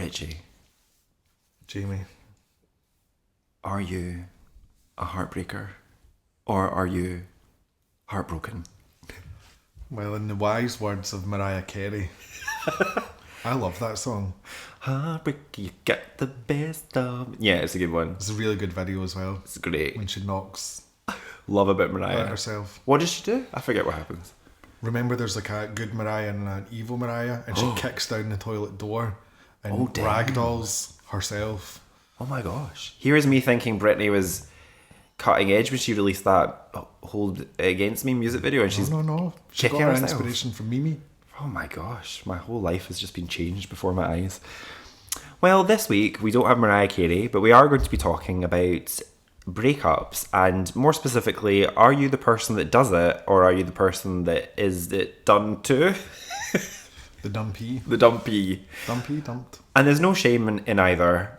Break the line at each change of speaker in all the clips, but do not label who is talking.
Richie.
Jamie.
Are you a heartbreaker? Or are you heartbroken?
Well, in the wise words of Mariah Carey, I love that song.
Heartbreak, you got the best of... Yeah, it's a good one.
It's a really good video as well.
It's great.
When she knocks
Love a bit Mariah.
at herself.
What does she do? I forget what happens.
Remember there's like a good Mariah and an evil Mariah, and she kicks down the toilet door and ragdolls herself.
Oh my gosh. Here's me thinking Britney was cutting edge when she released that Hold It Against Me music video, and she's
No. She
kicking
got her
herself.
inspiration from Mimi.
Oh my gosh, my whole life has just been changed before my eyes. Well, this week we don't have Mariah Carey, but we are going to be talking about breakups, and more specifically, are you the person that does it, or are you the person that is it done to?
The dumpy.
The dumpy.
Dumped.
And there's no shame in either,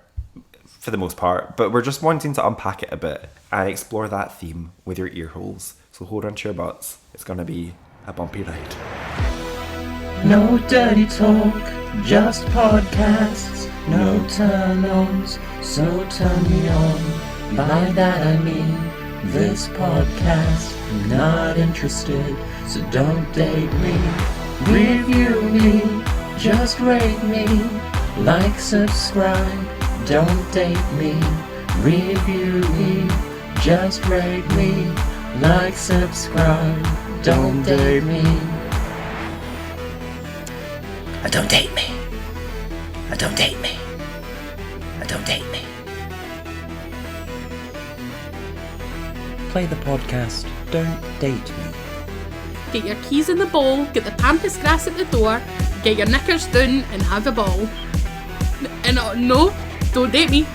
for the most part, but we're just wanting to unpack it a bit and explore that theme with your ear holes. So hold on to your butts. It's going to be a bumpy ride.
No dirty talk, just podcasts, no turn-ons, so turn me on. By that I mean, this podcast, I'm not interested, so don't date me. Review me, just rate me, like, subscribe, don't date me. Review me, just rate me, like, subscribe, don't date me. Don't date me. Don't date me. Don't date me. Play the podcast. Don't date me.
Get your keys in the bowl, get the pampas grass at the door, get your knickers down and have a ball. And no, don't date me.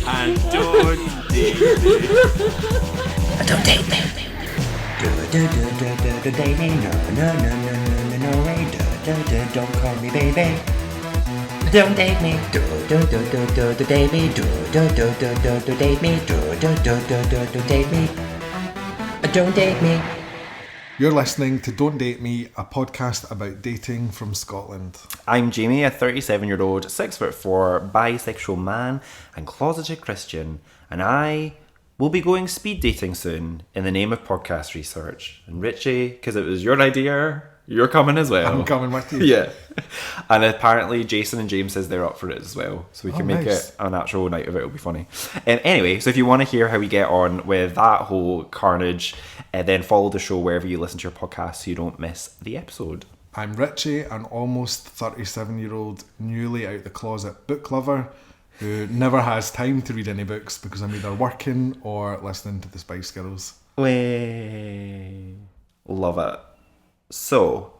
And don't date me.
Don't date me. Date me, no way, don't call me baby. Don't date me, date me, date me, date me. Don't date me.
You're listening to Don't Date Me, a podcast about dating from Scotland.
I'm Jamie, a 37-year-old, 6'4", bisexual man and closeted Christian, and I will be going speed dating soon in the name of podcast research. And Richie, because it was your idea, you're coming as well.
I'm coming with you.
Yeah. And apparently Jason and James says they're up for it as well. So we can make
nice.
it an actual night of it. It'll be funny. Anyway, so if you want to hear how we get on with that whole carnage, then follow the show wherever you listen to your podcast so you don't miss the episode.
I'm Richie, an almost 37-year-old, newly out the closet book lover who never has time to read any books because I'm either working or listening to the Spice Girls.
Way. Love it. So,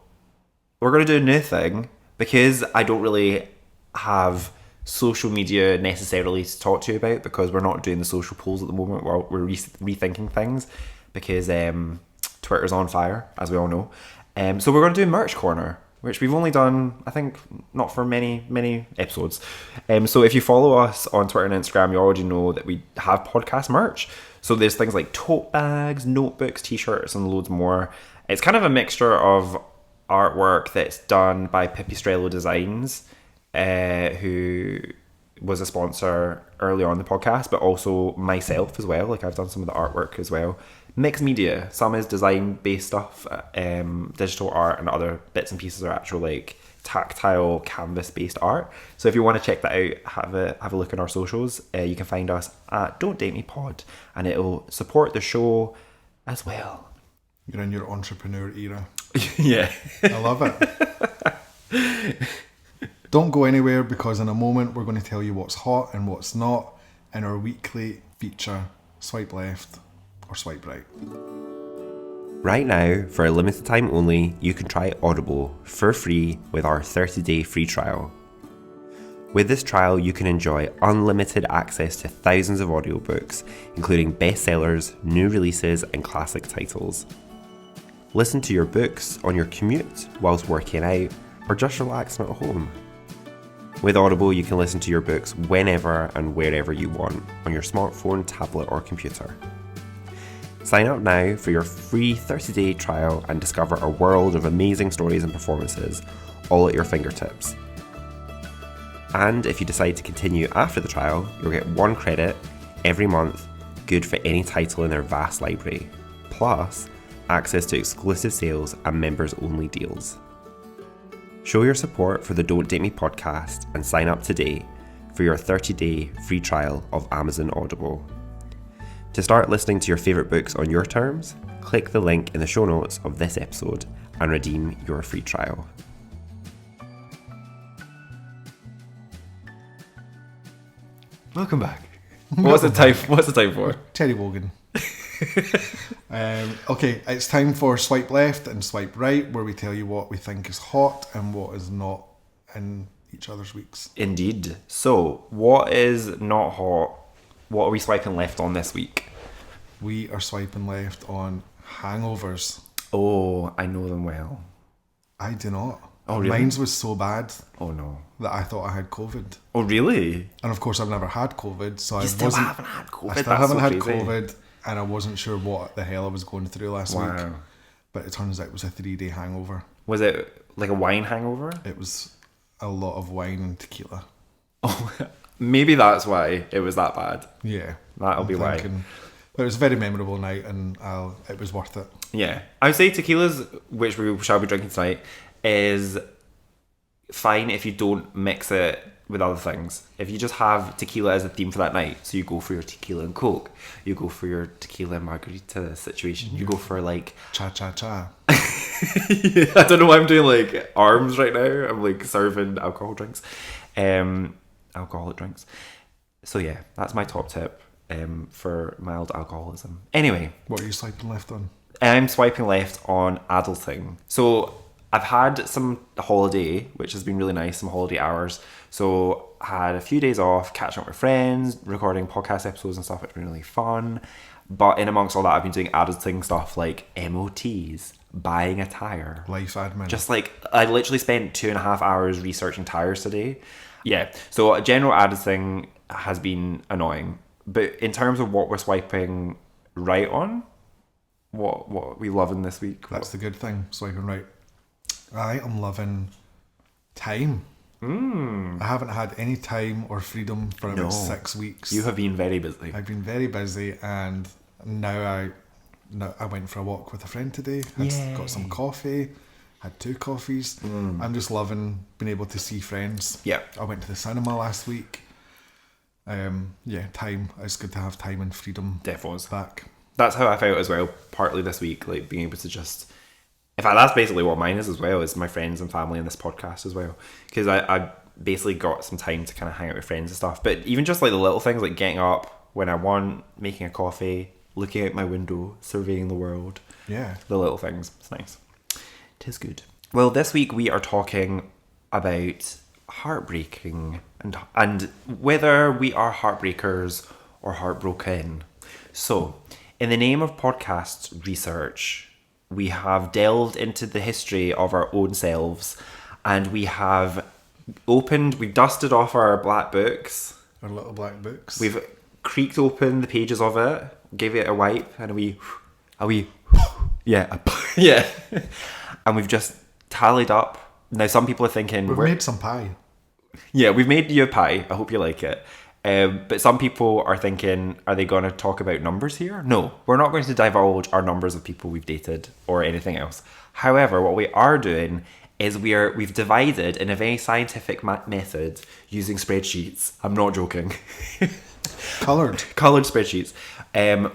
we're going to do a new thing because I don't really have social media necessarily to talk to you about because we're not doing the social polls at the moment. We're rethinking things because Twitter's on fire, as we all know. So we're going to do Merch Corner, which we've only done, I think, not for many episodes. So if you follow us on Twitter and Instagram, you already know that we have podcast merch. So there's things like tote bags, notebooks, t-shirts, and loads more. It's kind of a mixture of artwork that's done by Pipistrello Designs, who was a sponsor early on in the podcast, but also myself as well. Like, I've done some of the artwork as well. Mixed media. Some is design-based stuff, digital art, and other bits and pieces are actual, like, tactile, canvas-based art. So if you want to check that out, have a look at our socials. You can find us at Don't Date Me Pod, and it'll support the show as well.
You're in your entrepreneur era.
Yeah.
I love it. Don't go anywhere because in a moment we're going to tell you what's hot and what's not in our weekly feature, Swipe Left or Swipe Right.
Right now, for a limited time only, you can try Audible for free with our 30-day free trial. With this trial, you can enjoy unlimited access to thousands of audiobooks, including bestsellers, new releases, and classic titles. Listen to your books on your commute whilst working out, or just relaxing at home. With Audible, you can listen to your books whenever and wherever you want on your smartphone, tablet, or computer. Sign up now for your free 30-day trial and discover a world of amazing stories and performances, all at your fingertips. And if you decide to continue after the trial, you'll get 1 credit every month, good for any title in their vast library, plus access to exclusive sales and members-only deals. Show your support for the Don't Date Me podcast and sign up today for your 30-day free trial of Amazon Audible. To start listening to your favourite books on your terms, click the link in the show notes of this episode and redeem your free trial. Welcome back. What's the time for?
Terry Wogan. Okay, it's time for Swipe Left and Swipe Right, where we tell you what we think is hot and what is not in each other's weeks.
Indeed. So, what is not hot? What are we swiping left on this week?
We are swiping left on hangovers.
Oh, I know them well.
I do not.
Oh, really?
Mine's was so bad
Oh, no.
that I thought I had COVID.
Oh, really?
And of course, I've never had COVID, so
You still haven't had COVID?
I still
That's
haven't
so
had
crazy.
COVID, and I wasn't sure what the hell I was going through last week.
Wow.
But it turns out it was a 3-day hangover.
Was it like a wine hangover?
It was a lot of wine and tequila.
Oh, maybe that's why it was that bad.
Yeah.
That'll be why.
But it was a very memorable night, and it was worth it.
Yeah. I would say tequilas, which we shall be drinking tonight, is fine if you don't mix it with other things. If you just have tequila as a theme for that night, so you go for your tequila and Coke, you go for your tequila and margarita situation, you go for like...
Cha-cha-cha.
I don't know why I'm doing like arms right now. I'm like serving alcoholic drinks. So yeah, that's my top tip for mild alcoholism. Anyway.
What are you swiping left on?
I'm swiping left on adulting. So I've had some holiday, which has been really nice, some holiday hours. So I had a few days off, catching up with friends, recording podcast episodes and stuff. It's been really fun. But in amongst all that, I've been doing adulting stuff like MOTs, buying a tyre.
Life admin.
Just like, I literally spent 2.5 hours researching tyres today. Yeah, so general adulting has been annoying. But in terms of what we're swiping right on, what are we loving this week?
That's the good thing, swiping right. I am loving time. I haven't had any time or freedom for about 6 weeks.
You have been very busy.
I've been very busy, and now I went for a walk with a friend today. Got some coffee, had 2 coffees. I'm just loving being able to see friends.
Yeah.
I went to the cinema last week. Time. It's good to have time and freedom
Definitely.
back.
That's how I felt as well, partly this week, like being able to just... In fact, that's basically what mine is as well, is my friends and family and this podcast as well. Because I basically got some time to kind of hang out with friends and stuff. But even just like the little things, like getting up when I want, making a coffee, looking out my window, surveying the world.
Yeah.
The little things. It's nice. Tis good. Well, this week we are talking about heartbreaking and whether we are heartbreakers or heartbroken. So, in the name of podcast research, we have delved into the history of our own selves, and we've dusted off our black books.
Our little black books.
We've creaked open the pages of it, gave it a wipe, and yeah. And we've just tallied up. Now, some people are thinking...
We've made some pie.
Yeah, we've made you a pie. I hope you like it. But some people are thinking, are they going to talk about numbers here? No, we're not going to divulge our numbers of people we've dated or anything else. However, what we are doing is we've divided in a very scientific method using spreadsheets. I'm not joking.
Coloured
spreadsheets.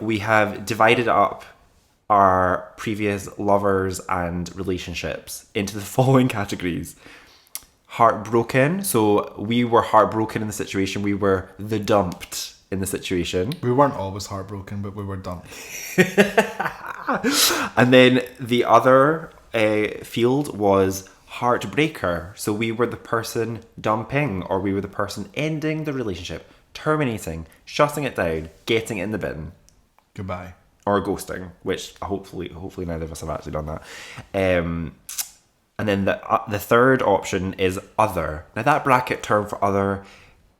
We have divided up our previous lovers and relationships into the following categories. Heartbroken. So we were heartbroken in the situation. We were the dumped in the situation.
We weren't always heartbroken, but we were dumped.
And then the other field was heartbreaker. So we were the person dumping, or we were the person ending the relationship, terminating, shutting it down, getting it in the bin.
Goodbye.
Or ghosting, which hopefully neither of us have actually done that. And then the third option is other. Now that bracket term for other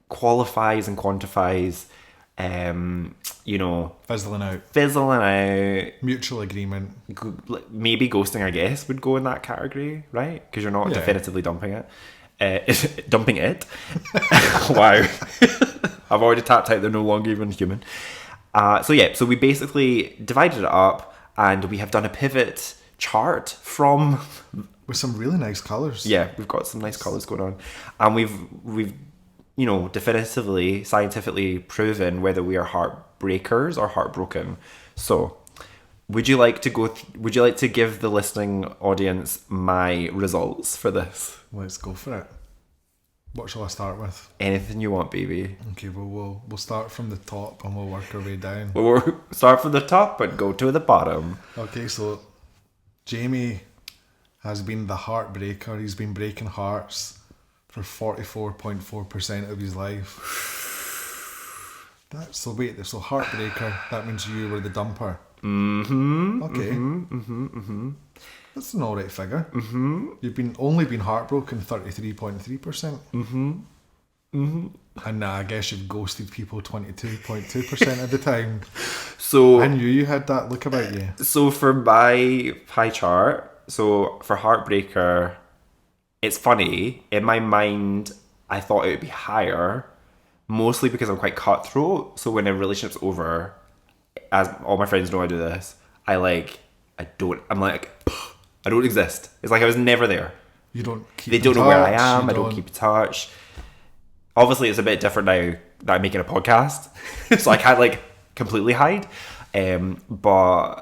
qualifies and quantifies you know,
Fizzling out.
fizzling out.
Mutual agreement.
Maybe ghosting, I guess, would go in that category, right? Because you're not
Yeah.
definitively dumping it. Dumping it. Wow. I've already tapped out they're no longer even human. So we basically divided it up and we have done a pivot chart from...
With some really nice colours.
Yeah, we've got some nice colours going on. And we've you know, definitively, scientifically proven whether we are heartbreakers or heartbroken. So... Would you like to give the listening audience my results for this?
Let's go for it. What shall I start with?
Anything you want, baby.
Okay, well, we'll start from the top and we'll work our way down.
We'll start from the top and go to the bottom.
Okay, so Jamie has been the heartbreaker. He's been breaking hearts for 44.4% of his life. So heartbreaker, that means you were the dumper.
Mm-hmm.
Okay. That's an alright figure. Mm-hmm. You've only been heartbroken 33.3%. And I guess you've ghosted people 22.2% of the time.
So
I knew you had that look about you.
So for my pie chart, so for heartbreaker, it's funny. In my mind, I thought it would be higher, mostly because I'm quite cutthroat. So when a relationship's over, as all my friends know I do this, I don't exist. It's like I was never there.
You don't keep
They
in
don't know where I
touch,
am. I don't keep in touch. Obviously, it's a bit different now that I'm making a podcast, so I can't completely hide. But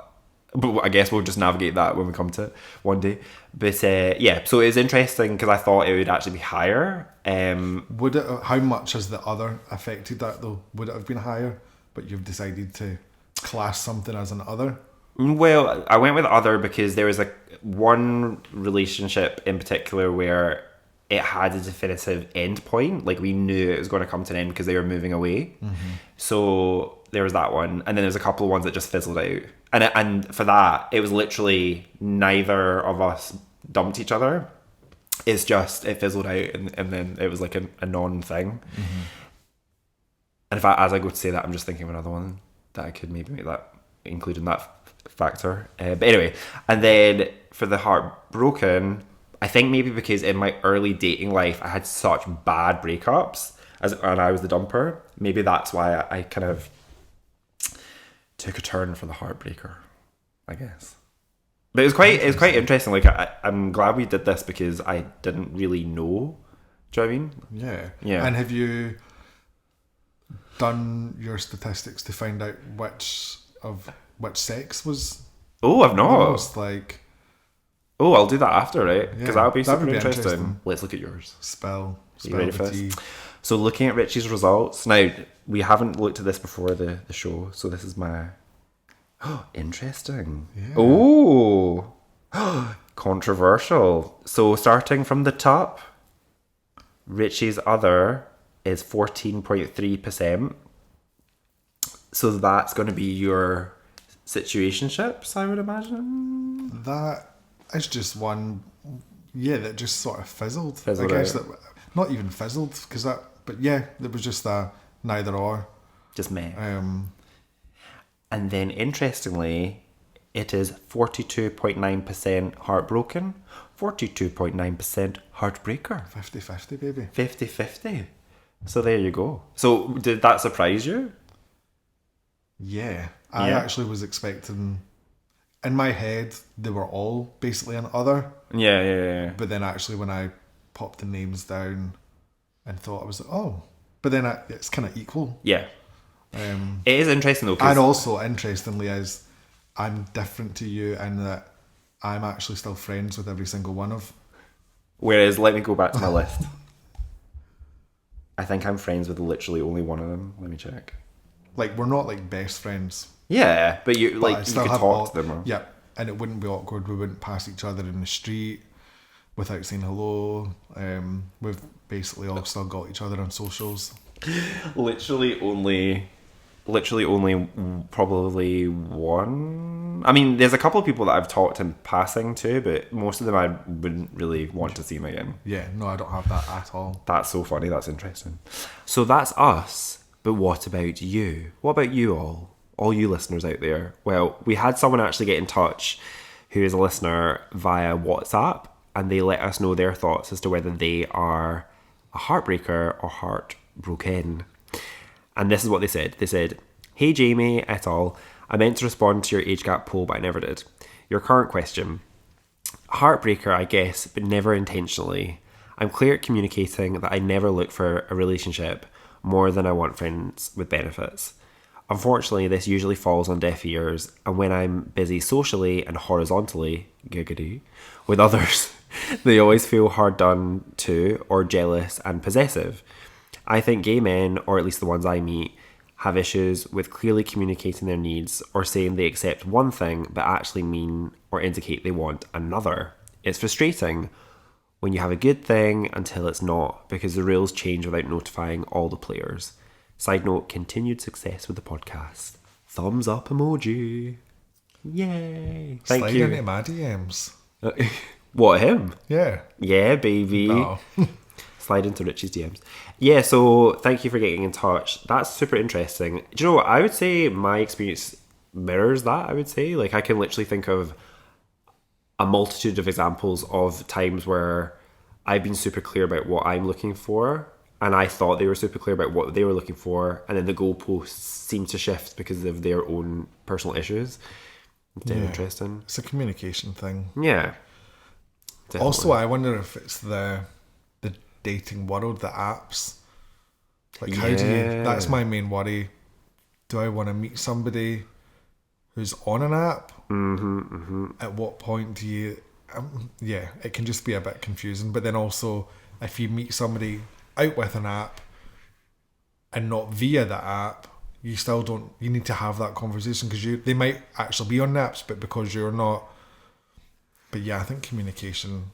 I guess we'll just navigate that when we come to it one day. But yeah, so it's interesting because I thought it would actually be higher.
Would it? How much has the other affected that though? Would it have been higher? But you've decided to class something as an other.
Well, I went with other because there was one relationship in particular where it had a definitive end point. Like we knew it was going to come to an end because they were moving away. Mm-hmm. So there was that one, and then there's a couple of ones that just fizzled out. And for that, it was literally neither of us dumped each other. It's just it fizzled out, and then it was like a non-thing. Mm-hmm. And if as I go to say that, I'm just thinking of another one that I could maybe make that include in that factor. But anyway, and then for the heartbroken, I think maybe because in my early dating life I had such bad breakups and I was the dumper. Maybe that's why I kind of took a turn for the heartbreaker, I guess. But it was quite interesting. Like I'm glad we did this because I didn't really know. Do you know what I mean?
Yeah.
Yeah.
And have you done your statistics to find out which sex was?
Oh, I've not.
Almost like.
Oh, I'll do that after, right? Because
Yeah,
that'll be
that
super
would be
interesting.
interesting.
Let's look at yours.
Spell
You ready for
the
this?
T.
So looking at Richie's results. Now, we haven't looked at this before the show, so this is my... Oh, interesting.
Yeah.
Oh, controversial. So starting from the top, Richie's other is 14.3%. So that's going to be your situationships, I would imagine.
That is just one, that just sort of fizzled.
Fizzled
I guess
out.
that not even fizzled but yeah, there was just a neither or.
Just me.
Um,
And then, interestingly, it is 42.9% heartbroken, 42.9% heartbreaker.
50-50, baby.
50-50. So there you go. So did that surprise you?
Yeah, I
Yeah.
actually was expecting. In my head, they were all basically an other.
Yeah.
But then actually, when I popped the names down and thought, I was like, oh. But then it's kind of equal.
Yeah. It is interesting though. 'Cause
And also, interestingly, is I'm different to you in that I'm actually still friends with every single one of.
whereas, let me go back to my list. I think I'm friends with literally only one of them. Let me check.
Like, we're not like best friends.
Yeah, but you
But I
you
still
could
have
talk to them. Or...
Yeah, and it wouldn't be awkward. We wouldn't pass each other in the street without saying hello. We've basically all still got each other on socials.
Literally only probably one. I mean, there's a couple of people that I've talked in passing to, but most of them I wouldn't really want to see them again.
Yeah, no, I don't have that at all.
That's so funny. That's interesting. So that's us. But what about you? What about you all? All you listeners out there? Well, we had someone actually get in touch who is a listener via WhatsApp, and they let us know their thoughts as to whether they are a heartbreaker or heartbroken. And this is what they said. They said, "Hey Jamie et al. I meant to respond to your age gap poll, but I never did. Your current question. Heartbreaker, I guess, but never intentionally. I'm clear at communicating that I never look for a relationship more than I want friends with benefits. Unfortunately, this usually falls on deaf ears, and when I'm busy socially and horizontally, giggity, with others, they always feel hard done to or jealous and possessive. I think gay men, or at least the ones I meet, have issues with clearly communicating their needs or saying they accept one thing but actually mean or indicate they want another. It's frustrating when you have a good thing until it's not, because the rules change without notifying all the players. Side note, continued success with the podcast. Thumbs up emoji. Yay. Thank
Slide
you.
into my DMs.
What, him?
Yeah.
Yeah, baby.
Oh.
Slide into Richie's DMs. Yeah, so thank you for getting in touch. That's super interesting. Do you know what? I would say my experience mirrors that, I would say. Like, I can literally think of a multitude of examples of times where I've been super clear about what I'm looking for, and I thought they were super clear about what they were looking for, and then the goalposts seem to shift because of their own personal issues. It's interesting.
It's a communication thing.
Yeah. Definitely.
Also, I wonder if it's the dating world, the apps. Like, how do you... That's my main worry. Do I want to meet somebody who's on an app? At what point do you... yeah, it can just be a bit confusing. But then also, if you meet somebody out with an app and not via the app, you still don't... You need to have that conversation, because they might actually be on the apps, but because you're not... But yeah, I think communication...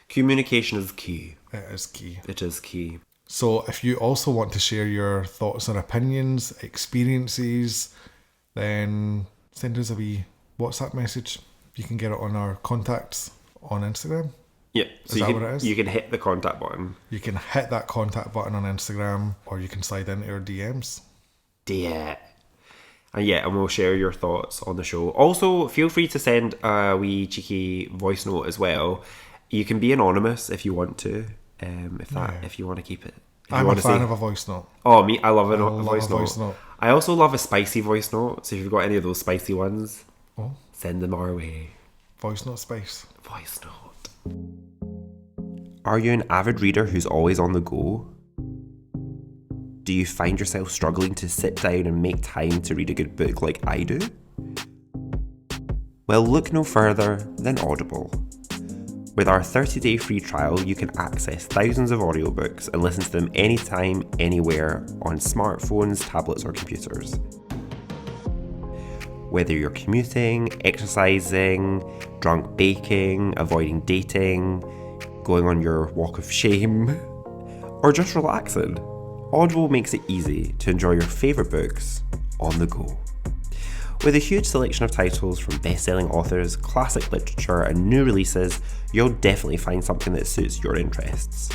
Communication is key.
It is key.
It is key.
So if you also want to share your thoughts and opinions, experiences, then send us a wee WhatsApp message. You can get it on our contacts on Instagram.
Yeah.
Is that what it is?
You can hit the contact button.
You can hit that contact button on Instagram, or you can slide into our DMs.
Yeah. And we'll share your thoughts on the show. Also, feel free to send a wee cheeky voice note as well. You can be anonymous if you want to. If you want to keep it.
I'm a fan of a voice note.
Oh, me, I love a
love
voice
a
note.
voice note.
I also love a spicy voice note. So if you've got any of those spicy ones, send them our way.
Voice note space.
Voice note. Are you an avid reader who's always on the go? Do you find yourself struggling to sit down and make time to read a good book like I do? Well, look no further than Audible. With our 30-day free trial, you can access thousands of audiobooks and listen to them anytime, anywhere, on smartphones, tablets, or computers. Whether you're commuting, exercising, drunk baking, avoiding dating, going on your walk of shame, or just relaxing, Audible makes it easy to enjoy your favourite books on the go. With a huge selection of titles from best-selling authors, classic literature, and new releases, you'll definitely find something that suits your interests.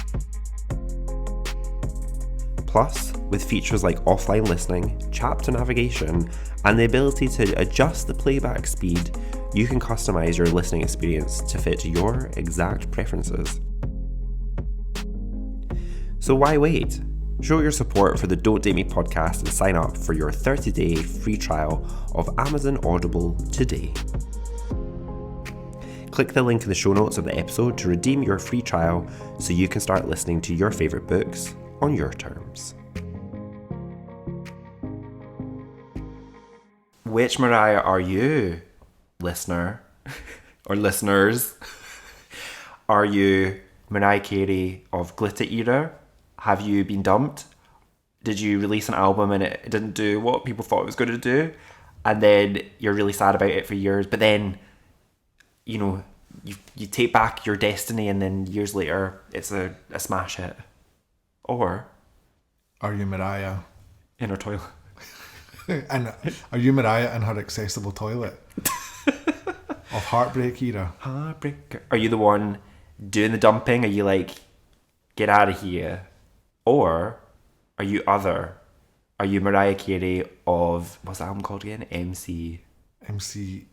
Plus, with features like offline listening, chapter navigation, and the ability to adjust the playback speed, you can customize your listening experience to fit your exact preferences. So why wait? Show your support for the Don't Date Me podcast and sign up for your 30-day free trial of Amazon Audible today. Click the link in the show notes of the episode to redeem your free trial so you can start listening to your favourite books on your terms. Which Mariah are you, listener? Or listeners? Are you Mariah Carey of Glitter Era? Have you been dumped? Did you release an album and it didn't do what people thought it was going to do? And then you're really sad about it for years, but then, you take back your destiny and then years later it's a smash hit. Or
Are you Mariah?
In her toilet.
And are you Mariah in her accessible toilet? Of Heartbreak Era?
Heartbreaker. Are you the one doing the dumping? Are you like, get out of here? Or are you other are you Mariah Carey of, what's the album called again? MC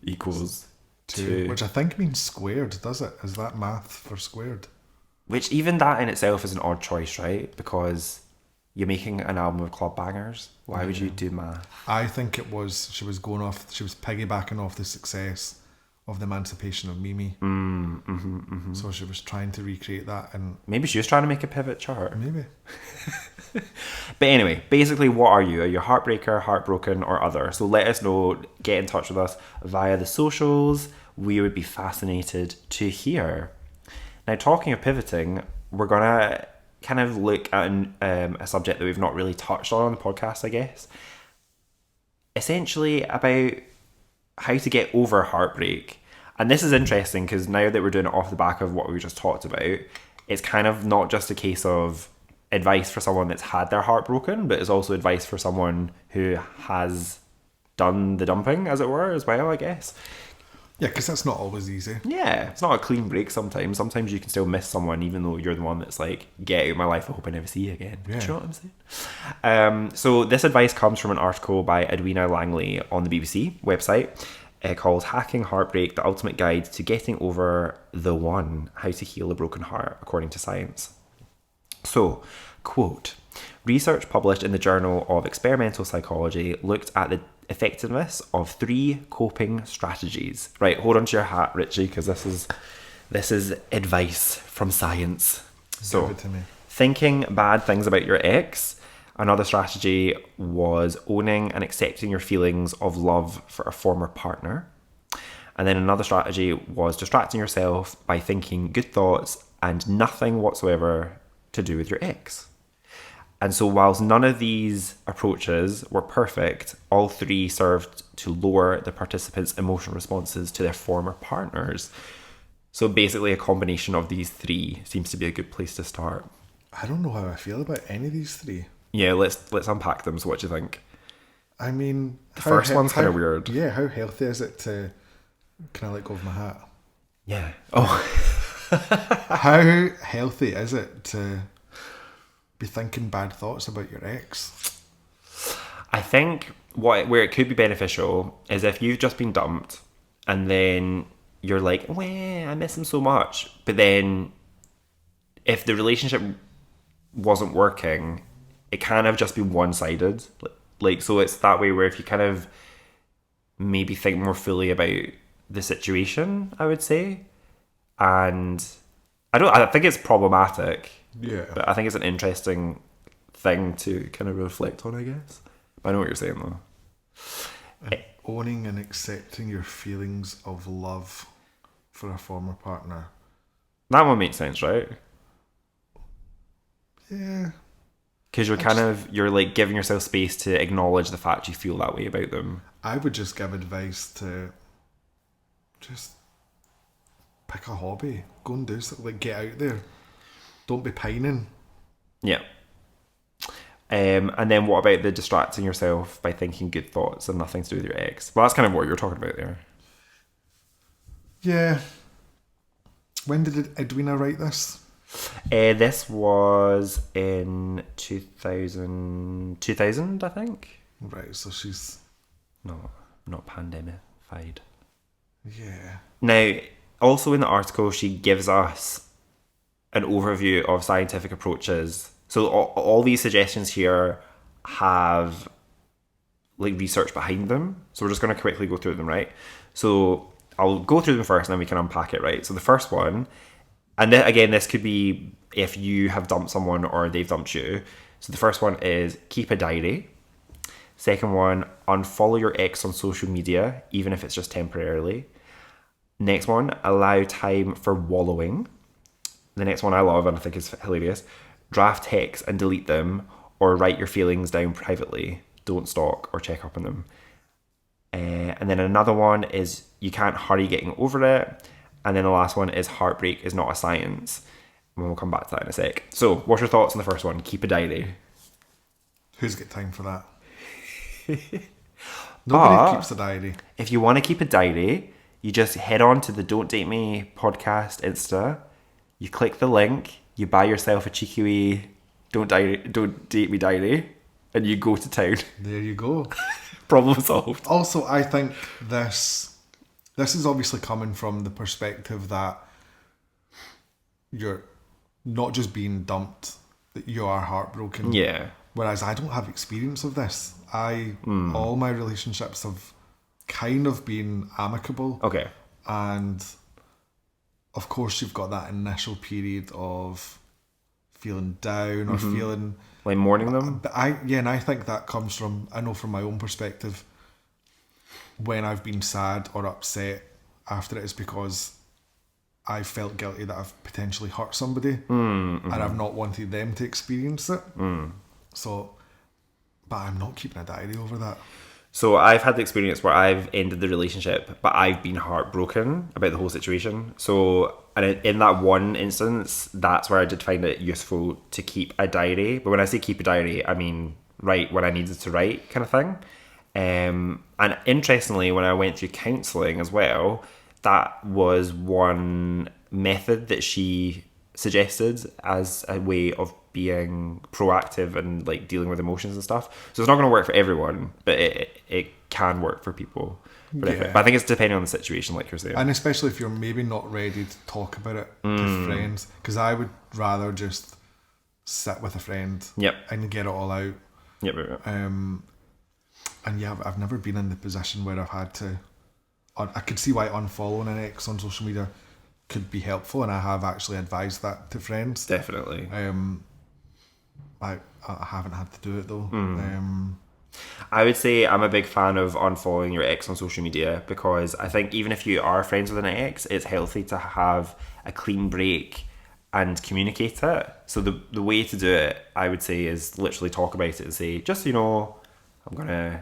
equals 2.
which I think means squared, does it? Is that math for squared?
Which even that in itself is an odd choice, right? Because you're making an album of club bangers. Why would you do math?
I think it was, she was piggybacking off the success of the Emancipation of Mimi. So she was trying to recreate that, and
Maybe she was trying to make a pivot chart.
maybe.
But anyway, basically, what are you? Are you a heartbreaker, heartbroken, or other? So let us know. Get in touch with us via the socials. We would be fascinated to hear. Now, talking of pivoting, we're going to kind of look at a subject that we've not really touched on the podcast, I guess. Essentially about how to get over heartbreak. And this is interesting because now that we're doing it off the back of what we just talked about, it's kind of not just a case of advice for someone that's had their heart broken, but it's also advice for someone who has done the dumping, as it were, as well, I guess.
Yeah, because that's not always easy.
Yeah, it's not a clean break sometimes. Sometimes you can still miss someone even though you're the one that's like, get out of my life, I hope I never see you again.
Yeah.
Do you know what I'm saying? So this advice comes from an article by Edwina Langley on the BBC website called Hacking Heartbreak, the Ultimate Guide to Getting Over the One, How to Heal a Broken Heart, according to science. So, quote, research published in the Journal of Experimental Psychology looked at the effectiveness of 3 coping strategies. Right, hold on to your hat, Richie, because this is advice from science. So,
Give it to me.
thinking bad things about your ex. Another strategy was owning and accepting your feelings of love for a former partner. And then another strategy was distracting yourself by thinking good thoughts and nothing whatsoever to do with your ex. And so whilst none of these approaches were perfect, all 3 served to lower the participants' emotional responses to their former partners. So basically a combination of these 3 seems to be a good place to start.
I don't know how I feel about any of these 3.
Yeah, let's unpack them. So what do you think?
I mean,
The first one's kind of weird.
Yeah, how healthy is it to, can I let go of my hat?
Yeah. Oh,
How healthy is it to be thinking bad thoughts about your ex?
I think where it could be beneficial is if you've just been dumped and then you're like, "Wah, I miss him so much," but then if the relationship wasn't working, it kind of just be one-sided. Like, so it's that way where if you kind of maybe think more fully about the situation, I would say, and I think it's problematic.
Yeah.
But I think it's an interesting thing to kind of reflect on, I guess. But I know what you're saying, though.
And owning and accepting your feelings of love for a former partner.
That one makes sense, right?
Yeah.
Because you're like giving yourself space to acknowledge the fact you feel that way about them.
I would just give advice to just pick a hobby. Go and do something. Like, get out there. Don't be pining.
Yeah. And then what about the distracting yourself by thinking good thoughts and nothing to do with your ex? Well, that's kind of what you're talking about there.
Yeah. When did Edwina write this?
This was in 2000, I think.
Right, so she's...
No, not pandemic-fied.
Yeah.
Now, also in the article, she gives us an overview of scientific approaches. So all these suggestions here have like research behind them. So we're just going to quickly go through them, right? So I'll go through them first and then we can unpack it, right? So the first one, and then again, this could be if you have dumped someone or they've dumped you. So the first one is keep a diary. Second one, unfollow your ex on social media, even if it's just temporarily. Next one, allow time for wallowing. The next one I love and I think is hilarious. Draft texts and delete them, or write your feelings down privately. Don't stalk or check up on them. And then another one is you can't hurry getting over it. And then the last one is heartbreak is not a science. And we'll come back to that in a sec. So what's your thoughts on the first one? Keep a diary.
Who's got time for that? Nobody keeps a diary.
If you want to keep a diary, you just head on to the Don't Date Me podcast Insta. You click the link. You buy yourself a cheeky wee Don't Date Me diary. and you go to town.
There you go.
Problem solved.
Also, I think this is obviously coming from the perspective that you're not just being dumped, that you are heartbroken.
Yeah.
Whereas I don't have experience of this. All my relationships have kind of been amicable.
Okay.
And of course you've got that initial period of feeling down or feeling
Like mourning them?
but and I think that comes from, I know from my own perspective, when I've been sad or upset after it is because I felt guilty that I've potentially hurt somebody and I've not wanted them to experience it. So, but I'm not keeping a diary over that.
So I've had the experience where I've ended the relationship, but I've been heartbroken about the whole situation. So, and in that one instance, that's where I did find it useful to keep a diary. But when I say keep a diary, I mean write when I needed to write, kind of thing. And interestingly, when I went through counselling as well, that was one method that she suggested as a way of being proactive and like dealing with emotions and stuff. So it's not going to work for everyone, but it can work for people. But I think it's depending on the situation, like you're saying.
And especially if you're maybe not ready to talk about it to friends, because I would rather just sit with a friend and get it all out. And yeah, I've never been in the position where I've had to. I could see why unfollowing an ex on social media could be helpful, and I have actually advised that to friends.
Definitely.
I haven't had to do it though.
I would say I'm a big fan of unfollowing your ex on social media, because I think even if you are friends with an ex, it's healthy to have a clean break and communicate it. So the way to do it, I would say, is literally talk about it and say, just so you know, I'm going to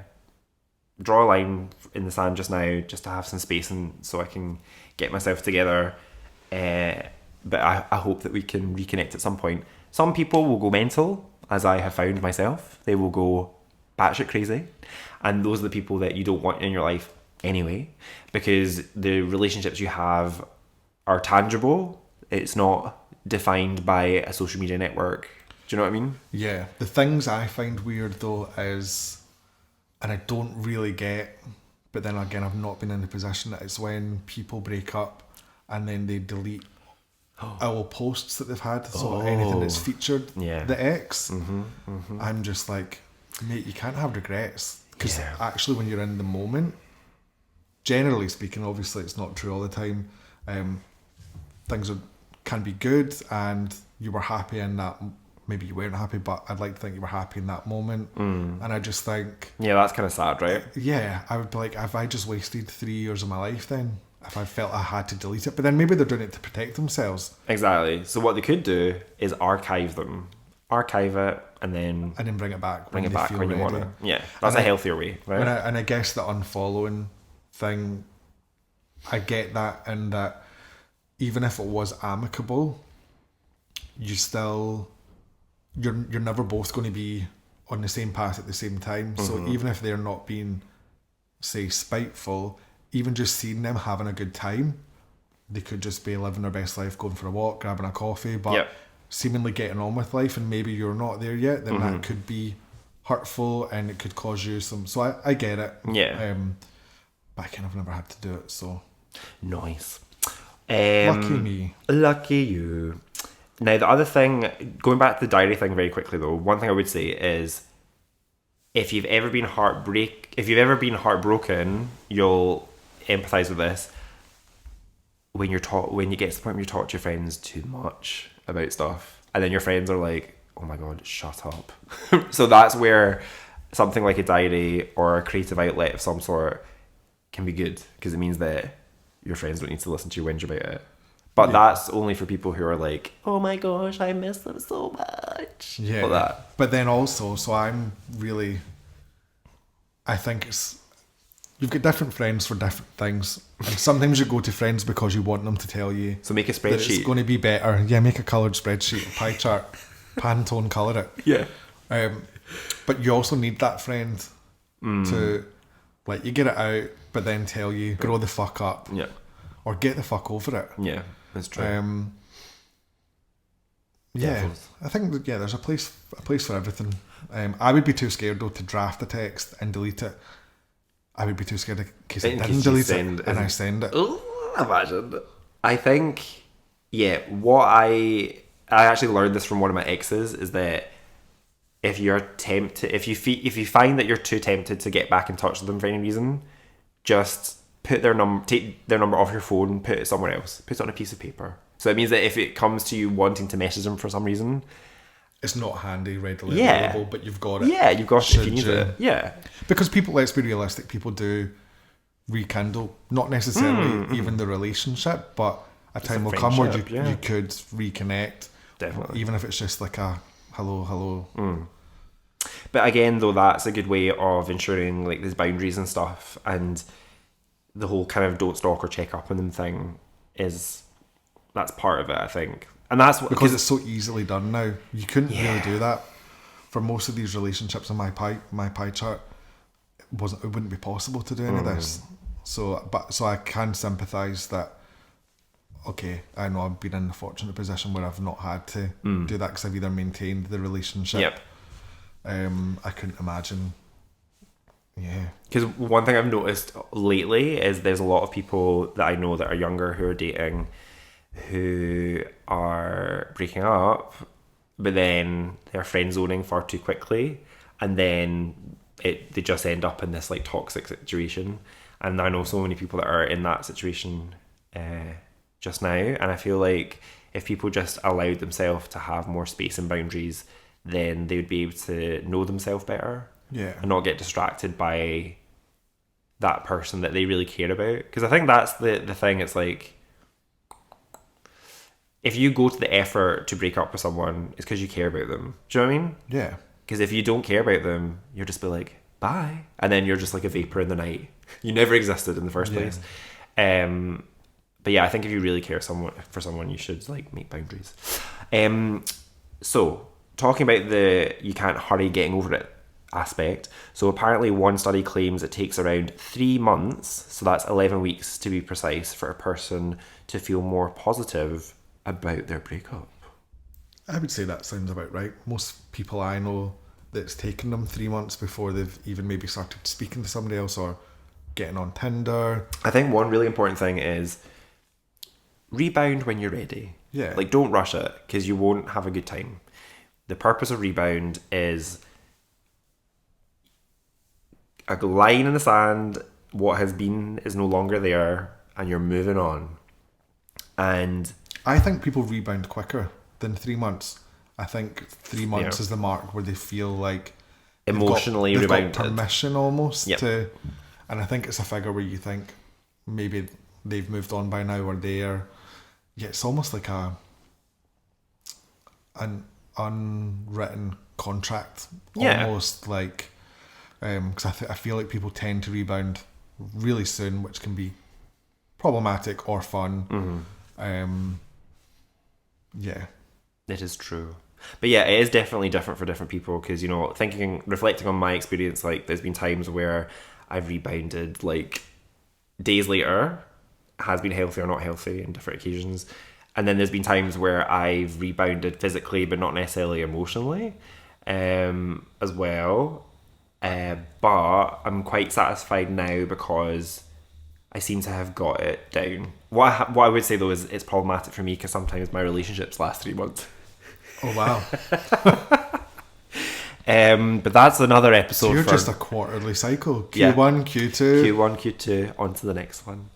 draw a line in the sand just now, just to have some space and so I can get myself together. But I hope that we can reconnect at some point. Some people will go mental, as I have found myself. They will go batshit crazy. And those are the people that you don't want in your life anyway, because the relationships you have are tangible. It's not defined by a social media network. Do you know what I mean?
Yeah. The things I find weird though is, and I don't really get, but then again, I've not been in the position, that it's when people break up and then they delete all posts that they've had. So anything that's featured the ex, I'm just like, mate, you can't have regrets. Because actually when you're in the moment, generally speaking, obviously it's not true all the time, things can be good and you were happy in that. Maybe you weren't happy, but I'd like to think you were happy in that moment. And I just think,
yeah, that's kind of sad, right?
Yeah, I would be like, have I just wasted 3 years of my life then? If I felt I had to delete it. But then maybe they're doing it to protect themselves.
Exactly. So what they could do is archive them. Archive it and then
bring it back
when you want it. Yeah, that's
and
a healthier way, right?
And I guess the unfollowing thing, I get that, and that even if it was amicable, you're never both going to be on the same path at the same time. So even if they're not being, say, spiteful, even just seeing them having a good time, they could just be living their best life, going for a walk, grabbing a coffee, but seemingly getting on with life, and maybe you're not there yet, then that could be hurtful and it could cause you some. So I get it.
Yeah.
But I kind of never had to do it, so.
Nice.
Lucky me.
Lucky you. Now, the other thing, going back to the diary thing very quickly though, one thing I would say is, if you've ever been heartbroken, you'll empathise with this. When you get to the point where you talk to your friends too much about stuff, and then your friends are like, "Oh my god, shut up." So that's where something like a diary or a creative outlet of some sort can be good, because it means that your friends don't need to listen to you whinge about it. But that's only for people who are like, "Oh my gosh, I miss them so much."
Yeah.
Like that.
But then also, so I think you've got different friends for different things. And sometimes you go to friends because you want them to tell you.
So make a
that
spreadsheet.
it's going to be better. Yeah, make a coloured spreadsheet, a pie chart, Pantone colour it.
Yeah.
But you also need that friend to let you get it out, but then tell you, grow the fuck up.
Yeah.
Or get the fuck over it.
Yeah, that's true.
Yeah,
Devils.
I think that, there's a place for everything. I would be too scared though to draft a text and delete it. I would be too scared in case I
In case
didn't
you
delete
send
it and I send it.
Ooh, imagine. I think, what I actually learned this from one of my exes is that if you're tempted, if you find that you're too tempted to get back in touch with them for any reason, just take their number off your phone, put it somewhere else, put it on a piece of paper. So it means that if it comes to you wanting to message them for some reason,
It's not handy, readily
Yeah.
available, but you've got it.
yeah, you've got it if you
Should
need
you?
it. Yeah.
Because people, let's be realistic, people do rekindle, not necessarily even the relationship, but a time
a
will come where
friendship, yeah.
you could reconnect.
Definitely.
Even if it's just like a hello.
But again, though, that's a good way of ensuring like there's boundaries and stuff, and the whole kind of don't stalk or check up on them thing that's part of it, I think. And that's what,
Because it's so easily done now. You couldn't really do that. For most of these relationships in my pie chart, it wouldn't be possible to do any of this. So I can sympathise that, okay, I know I've been in the fortunate position where I've not had to do that because I've either maintained the relationship.
Yep.
I couldn't imagine. Yeah.
Because one thing I've noticed lately is there's a lot of people that I know that are younger who are dating who are breaking up, but then they're friend zoning far too quickly, and then they just end up in this like toxic situation. And I know so many people that are in that situation just now, and I feel like if people just allowed themselves to have more space and boundaries, then they would be able to know themselves better.
Yeah.
And not get distracted by that person that they really care about. Because I think that's the thing. It's like, if you go to the effort to break up with someone, it's because you care about them. Do you know what I mean?
Yeah.
Because if you don't care about them, you'll just be like, bye. And then you're just like a vapor in the night. You never existed in the first place. But yeah, I think if you really care for someone, you should like make boundaries. So, talking about the you can't hurry getting over it aspect. So apparently one study claims it takes around 3 months, so that's 11 weeks to be precise, for a person to feel more positive about their breakup.
I would say that sounds about right. Most people I know, that it's taken them 3 months before they've even maybe started speaking to somebody else or getting on Tinder.
I think one really important thing is rebound when you're ready.
Yeah.
Like, don't rush it, because you won't have a good time. The purpose of rebound is a line in the sand. What has been is no longer there, and you're moving on. And
I think people rebound quicker than 3 months. I think 3 months is the mark where they feel like
emotionally
they've got
rebounded.
permission almost
Yep.
to, and I think it's a figure where you think maybe they've moved on by now, or they're, yeah, it's almost like an unwritten contract,
Yeah.
almost like, because I feel like people tend to rebound really soon, which can be problematic or fun. Yeah.
It is true. But yeah, it is definitely different for different people, because, you know, reflecting on my experience, like, there's been times where I've rebounded, like, days later, has been healthy or not healthy in different occasions. And then there's been times where I've rebounded physically, but not necessarily emotionally, as well. But I'm quite satisfied now because I seem to have got it down. What I would say though is it's problematic for me because sometimes my relationships last 3 months.
Oh wow.
But that's another episode.
So you're
for
just a quarterly cycle.
Yeah.
Q1, Q2.
Q1, Q2, on to the next one.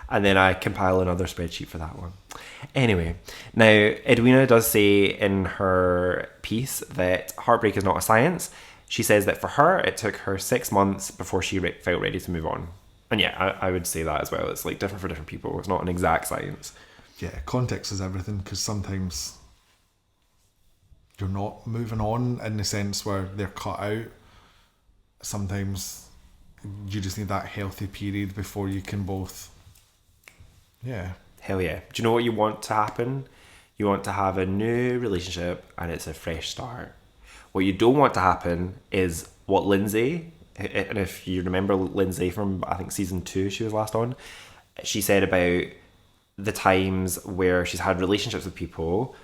And then I compile another spreadsheet for that one. Anyway, now Edwina does say in her piece that heartbreak is not a science. She says that for her, it took her 6 months before she felt ready to move on. And yeah, I would say that as well. It's like different for different people. It's not an exact science.
Yeah, context is everything, because sometimes you're not moving on in the sense where they're cut out. Sometimes you just need that healthy period before you can both. Yeah.
Hell yeah. Do you know what you want to happen? You want to have a new relationship and it's a fresh start. What you don't want to happen is what Lindsay, and if you remember Lindsay from, I think, season 2 she was last on, she said about the times where she's had relationships with people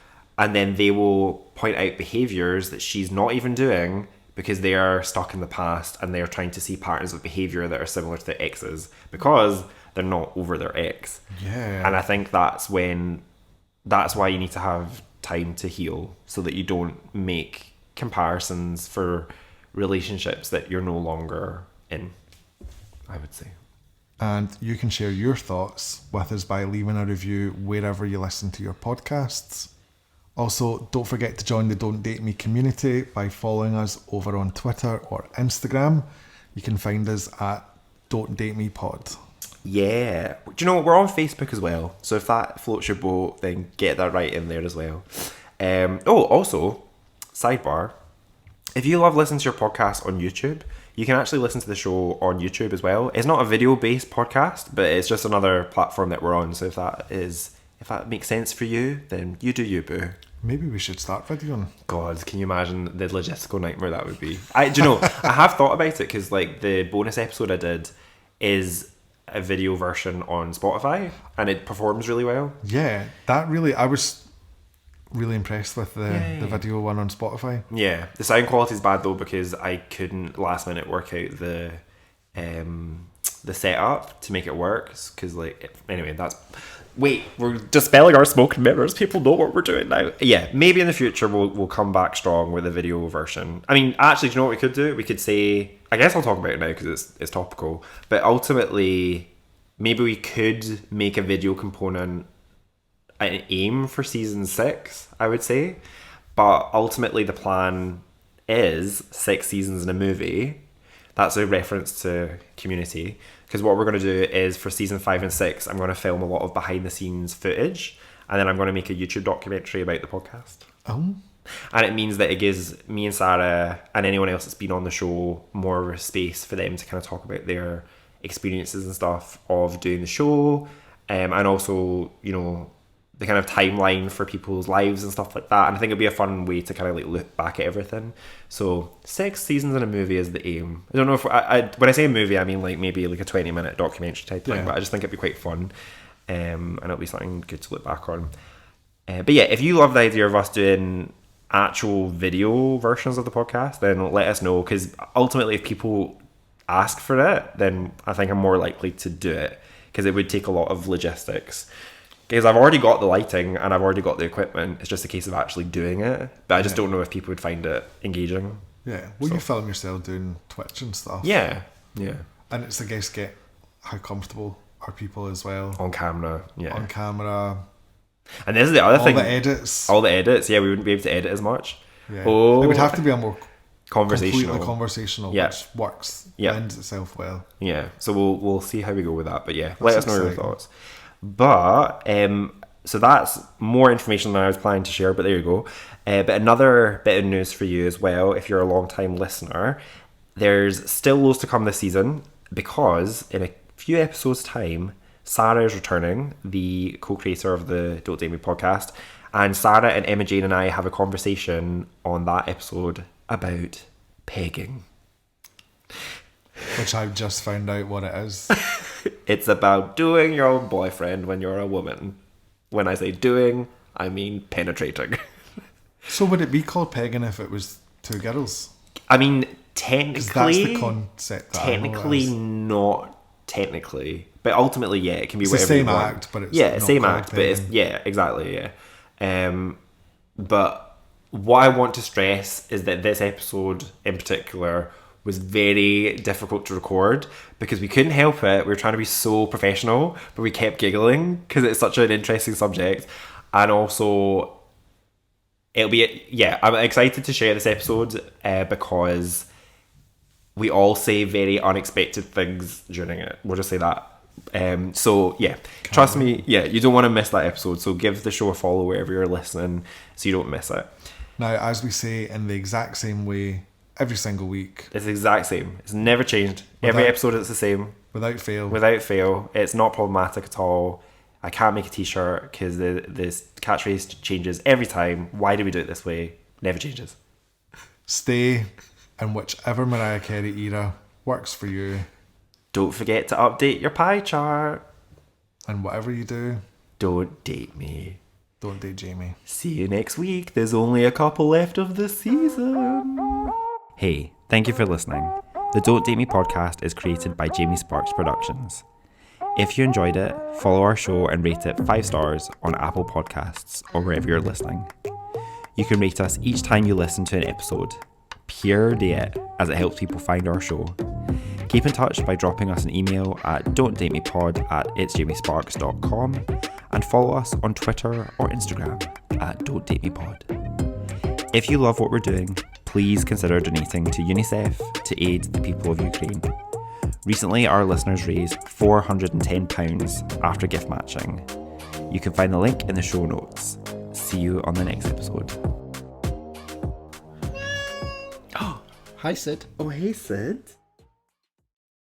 and then they will point out behaviours that she's not even doing because they are stuck in the past and they're trying to see patterns of behaviour that are similar to their exes because they're not over their ex.
Yeah.
And I think that's why you need to have time to heal, so that you don't make comparisons for relationships that you're no longer in, I would say.
And you can share your thoughts with us by leaving a review wherever you listen to your podcasts. Also, don't forget to join the Don't Date Me community by following us over on Twitter or Instagram. You can find us at Don't Date Me Pod.
Yeah. Do you know what? We're on Facebook as well. So if that floats your boat, then get that right in there as well. Also, sidebar, if you love listening to your podcast on YouTube, you can actually listen to the show on YouTube as well. It's not a video-based podcast, but it's just another platform that we're on. So if that makes sense for you, then you do you, boo.
Maybe we should start videoing.
God, can you imagine the logistical nightmare that would be? I have thought about it, because like the bonus episode I did is a video version on Spotify and it performs really well.
Yeah, I was really impressed with the video one on Spotify.
Yeah, the sound quality is bad though, because I couldn't last minute work out the setup to make it work. Because anyway, we're dispelling our smoke and mirrors. People know what we're doing now. Yeah, maybe in the future we'll come back strong with a video version. I mean, actually, do you know what we could do? We could say, I guess I'll talk about it now because it's topical. But ultimately, maybe we could make a video component an aim for season 6, I would say. But ultimately, the plan is 6 seasons in a movie. That's a reference to Community. Because what we're going to do is for season 5 and 6, I'm going to film a lot of behind the scenes footage, and then I'm going to make a YouTube documentary about the podcast.
Oh.
And it means that it gives me and Sarah and anyone else that's been on the show more space for them to kind of talk about their experiences and stuff of doing the show, and also, you know, the kind of timeline for people's lives and stuff like that. And I think it'd be a fun way to kind of like look back at everything. So 6 seasons in a movie is the aim. I don't know if when I say a movie, I mean like maybe like a 20-minute documentary type thing, but I just think it'd be quite fun, and it'll be something good to look back on. But yeah, if you love the idea of us doing actual video versions of the podcast, then let us know, because ultimately if people ask for it, then I think I'm more likely to do it, because it would take a lot of logistics. Because I've already got the lighting and I've already got the equipment. It's just a case of actually doing it. But I just don't know if people would find it engaging.
Yeah. Well, you film yourself doing Twitch and stuff.
Yeah. Yeah.
And it's, I guess, get how comfortable are people as well.
On camera. Yeah.
On camera.
And this is the other thing.
All the edits.
All the edits. Yeah, we wouldn't be able to edit as much.
Yeah.
Oh.
It would have to be a more
conversational.
Completely conversational, which works.
Yeah.
Lends itself well.
Yeah. So we'll see how we go with that. But yeah, let us know your thoughts. But so that's more information than I was planning to share, but there you go. But another bit of news for you as well, if you're a long time listener, there's still loads to come this season, because in a few episodes time, Sarah is returning, the co-creator of the Don't Date Me podcast, and Sarah and Emma Jane and I have a conversation on that episode about pegging.
Which I've just found out what it is.
It's about doing your own boyfriend when you're a woman. When I say doing, I mean penetrating.
So would it be called pegging if it was 2 girls?
I mean, technically...
That's the concept.
Technically not technically. But ultimately, yeah, it can be
it's
whatever
the same
you want.
act, but it's
yeah,
not
same
called
act,
pegging.
but it's... Yeah, exactly, yeah. But what I want to stress is that this episode in particular was very difficult to record, because we couldn't help it. We were trying to be so professional, but we kept giggling because it's such an interesting subject. And also, it'll be... Yeah, I'm excited to share this episode because we all say very unexpected things during it. We'll just say that. So yeah, trust me, yeah, you don't want to miss that episode, so give the show a follow wherever you're listening so you don't miss it.
Now, as we say in the exact same way every single week,
it's the exact same. It's never changed. Every episode it's the same.
Without fail.
Without fail. It's not problematic at all. I can't make a t-shirt because this catchphrase changes every time. Why do we do it this way? Never changes.
Stay in whichever Mariah Carey era works for you.
Don't forget to update your pie chart.
And whatever you do,
don't date me.
Don't date Jamie.
See you next week. There's only a couple left of the season. Hey, thank you for listening. The Don't Date Me podcast is created by Jamie Sparks Productions. If you enjoyed it, follow our show and rate it 5 stars on Apple Podcasts or wherever you're listening. You can rate us each time you listen to an episode. Pure it, as it helps people find our show. Keep in touch by dropping us an email at don'tdatemepod@itsjamiesparks.com and follow us on Twitter or Instagram at don'tdatemepod. If you love what we're doing, please consider donating to UNICEF to aid the people of Ukraine. Recently, our listeners raised £410 after gift matching. You can find the link in the show notes. See you on the next episode.
Hi, Sid.
Oh, hey, Sid.